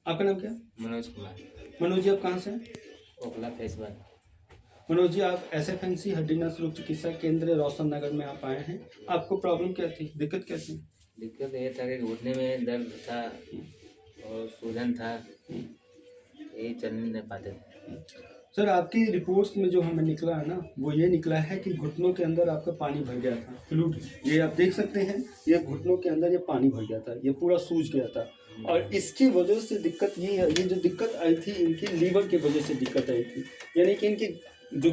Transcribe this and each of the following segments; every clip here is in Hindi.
आपका नाम क्या है? मनोज कुमार, मनोज जी, आप कहाँ से हैं? ओखला फेसबुक। मनोज जी, आप SFNC हड्डी नस रोग चिकित्सा केंद्र रोशन नगर में आप आए हैं। आपको प्रॉब्लम क्या थी, दिक्कत क्या थी? दिक्कत ये था कि घुटने में दर्द था और सूजन था, यही चल नहीं पाते थे। सर, आपकी रिपोर्ट्स में जो हमें निकला है ना, वो ये निकला है कि घुटनों के अंदर आपका पानी भर गया था, फ्लूइड। ये आप देख सकते हैं, ये घुटनों के अंदर ये पानी भर गया था, ये पूरा सूज गया था। और इसकी वजह से दिक्कत ये है, ये जो दिक्कत आई थी इनकी लीवर की वजह से दिक्कत आई थी। यानी कि इनकी जो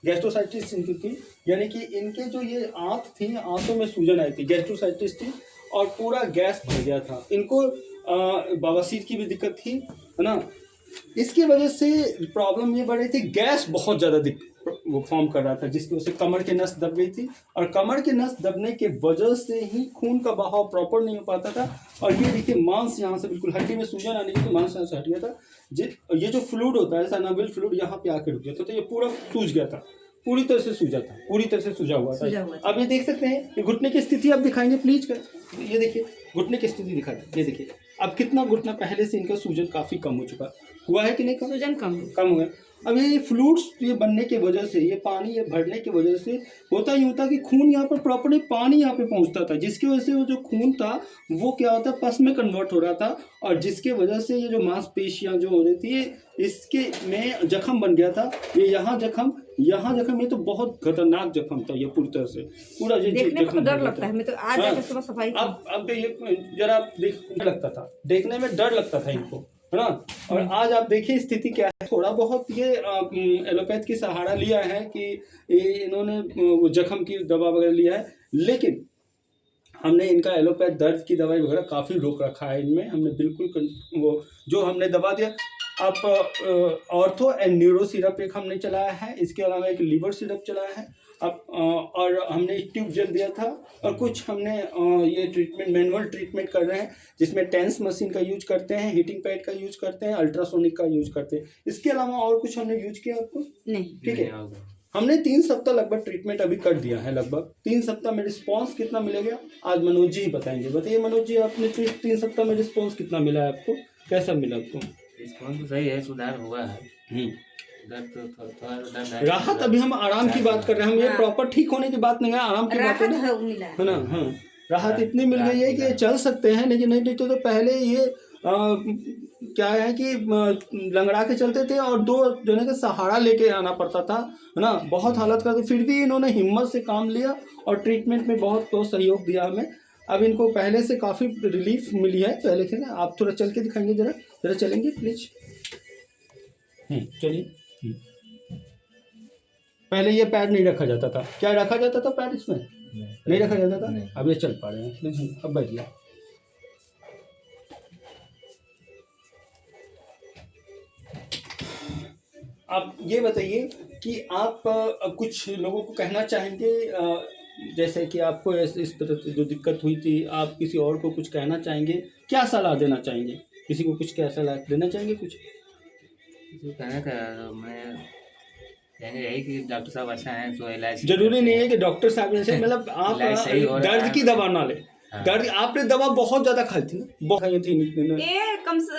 गैस्ट्रोसाइटिस इनकी थी, यानी कि इनके जो ये आंत थी, आंतों में सूजन आई थी, गैस्ट्रोसाइटिस थी और पूरा गैस भर गया था। इनको बवासीर की भी दिक्कत थी, है ना। इसकी वजह से प्रॉब्लम ये बढ़ रही थी, गैस बहुत ज़्यादा वो फॉर्म कर रहा था, जिसकी वजह से कमर की नस दब गई थी। और कमर की नस दबने के वजह से ही खून का बहाव प्रॉपर नहीं हो पाता था। और ये देखिए, मांस यहाँ से बिल्कुल हड्डी में सूजन आने की, तो मांस यहाँ से हट गया था। ये जो फ्लूइड होता है, सैनोवियल फ्लूइड, यहाँ पे आके रुक गया था, तो ये पूरा सूज गया था, पूरी तरह से सूजा था, पूरी तरह से सूजा हुआ था। अब ये देख सकते हैं, ये घुटने की स्थिति आप दिखाएंगे प्लीज कर। ये देखिए, घुटने की स्थिति दिखा दे। ये देखिए अब कितना घुटना पहले से इनका सूजन काफी कम हो चुका हुआ है कि नहीं? सूजन कम हुआ। अब ये फ्लूइड्स ये बनने की वजह से, ये पानी ये भरने की वजह से होता ही होता कि खून यहाँ पर प्रॉपर्ली पानी यहाँ पे पहुँचता था, जिसकी वजह से वो जो खून था वो क्या होता पस में कन्वर्ट हो रहा था। और जिसके वजह से ये जो मांसपेशियाँ जो हो रही थी, इसके में जख्म बन गया था। ये यहाँ जख्म, ये तो बहुत खतरनाक जख्म था, ये पूरी तरह से पूरा देखने में तो डर लगता है। मैं तो आज जाके सुबह सफाई अब ये जरा देख लगता था, देखने में डर लगता था इनको, है ना। और आज आप देखिए स्थिति क्या है। थोड़ा बहुत ये एलोपैथ की सहारा लिया है कि इन्होंने वो जख्म की दवा वगैरह लिया है, लेकिन हमने इनका एलोपैथ दर्द की दवाई वगैरह काफ़ी रोक रखा है इनमें। हमने बिल्कुल वो जो हमने दवा दिया, आप ऑर्थो एंड न्यूरो सिरप एक हमने चलाया है, इसके अलावा एक लीवर सिरप चलाया है। अब और हमने ट्यूब जेल दिया था, और कुछ हमने ये ट्रीटमेंट मैनुअल ट्रीटमेंट कर रहे हैं, जिसमें टेंस मशीन का यूज करते हैं, हीटिंग पैड का यूज करते हैं, अल्ट्रासोनिक का यूज करते हैं। इसके अलावा और कुछ हमने यूज किया आपको नहीं? ठीक है। हमने 3 सप्ताह लगभग ट्रीटमेंट अभी कर दिया है। लगभग 3 सप्ताह में रिस्पांस कितना मिलेगा आज मनोज जी ही बताएंगे। बताइए मनोज जी, आपने 3 सप्ताह में रिस्पांस कितना मिला है आपको, कैसा मिला आपको? रिस्पांस तो सही है, सुधार हुआ है। राहत, अभी हम आराम की बात कर रहे हैं, हम ये प्रॉपर ठीक होने की बात नहीं है, आराम की बात है ना। हाँ, राहत इतनी मिल गई है कि ये चल सकते हैं, लेकिन नहीं तो पहले ये क्या है कि लंगड़ा के चलते थे और 2 जने का सहारा लेके आना पड़ता था, है ना। बहुत हालत करते, फिर भी इन्होंने हिम्मत से काम लिया और ट्रीटमेंट में बहुत तो सहयोग दिया हमें। अब इनको पहले से काफ़ी रिलीफ मिली है पहले से ना। आप थोड़ा चल के दिखाएंगे, जरा चलेंगे प्लीज। चलिए। पहले ये पैर नहीं रखा जाता था, क्या रखा जाता था पैर इसमें? नहीं रखा जाता था। अब ये चल पा रहे हैं, प्लीज अब बैठिए। आप ये बताइए कि आप कुछ लोगों को कहना चाहेंगे, जैसे कि आपको इस तरह से जो दिक्कत हुई थी, आप किसी और को कुछ कहना चाहेंगे, क्या सलाह देना चाहेंगे? किसी को कुछ क्या सलाह देना चाहेंगे? कुछ कहने का मैं कहेंगे यही कि डॉक्टर साहब अच्छा है, तो इलाज जरूरी नहीं है कि डॉक्टर साहब जैसे, मतलब आप दर्द की दवा ना ले। दर्द आपने दवा बहुत ज्यादा खाई थी ना, बहुत खाई थी।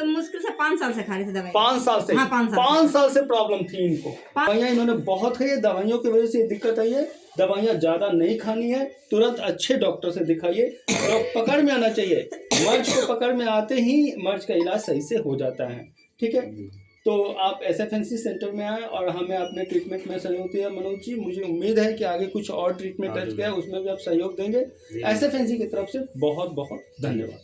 मुश्किल से 5 साल से खा रही थी दवाई। 5 साल से? हाँ, 5 साल से प्रॉब्लम थी इनको। दवाइयाँ इन्होंने बहुत खाई है, दवाइयों की वजह से दिक्कत आई है। दवाइयाँ ज़्यादा नहीं खानी है, तुरंत अच्छे डॉक्टर से दिखाइए और पकड़ में आना चाहिए। मर्ज को पकड़ में आते ही मर्ज का इलाज सही से हो जाता है, ठीक है। तो आप SFNC सेंटर में आए और हमें अपने ट्रीटमेंट में सहयोग दिया मनोज जी। मुझे उम्मीद है कि आगे कुछ और ट्रीटमेंट है उसमें भी आप सहयोग देंगे। SFNC की तरफ से बहुत बहुत धन्यवाद।